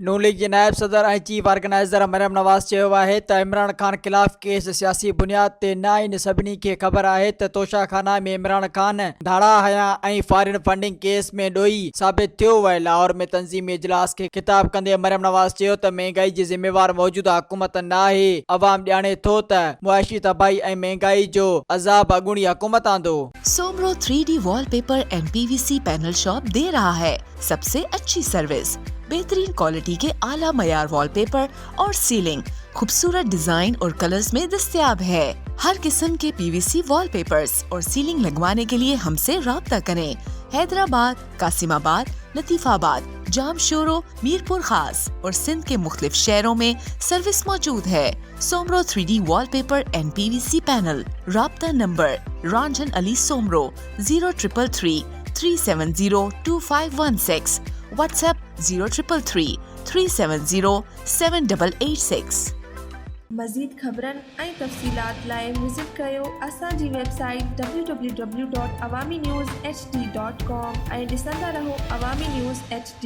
नून league जे नायब सदर ऐं चीफ ऑर्गेनाइज़र मरियम नवाज़ चयो आहे त इमरान खान ख़िलाफ़ केस सियासी बुनियाद ते न आहिनि। सभिनी खे ख़बर आहे त तोशाखाना में इमरान खान धाड़ा हया ऐं फॉरेन फंडिंग केस में ॾोही साबित थियो आहे। लाहौर में तंज़ीमी इजलास खे ख़िताब कंदे मरियम नवाज़ चयो त महांगाई जी ज़िम्मेवार मौजूदा हुकूमत न आहे। अवाम ॼाणे थो त मुआशी तबाही ऐं महांगाई जो अज़ाब अॻूणी हुकूमत आंदो। Soomro 3D wallpaper and PVC panel shop दे रहा है सबसे अच्छी सर्विस, बेहतरीन क्वालिटी के आला मयार वॉलपेपर और सीलिंग खूबसूरत डिजाइन और कलर्स में दस्तयाब है। हर किस्म के PVC वॉलपेपर्स और सीलिंग लगवाने के लिए हमसे राब्ता करें। हैदराबाद, कासिमाबाद, लतीफाबाद, जामशोरो, मीरपुर खास और सिंध के मुख्तलिफ शहरों में सर्विस मौजूद है। Soomro 3D wallpaper and PVC panel. राब्ता नंबर रंजन अली सोमरो 0333 370 2516। WhatsApp 0333 370 7886। मज़ीद ख़बरनि ऐं तफ़सीलात लाइ विज़िट कयो असांजी वेबसाइट www.awamiNewsHD.com ऐं ॾिसंदा रहो अवामी न्यूज़ HD।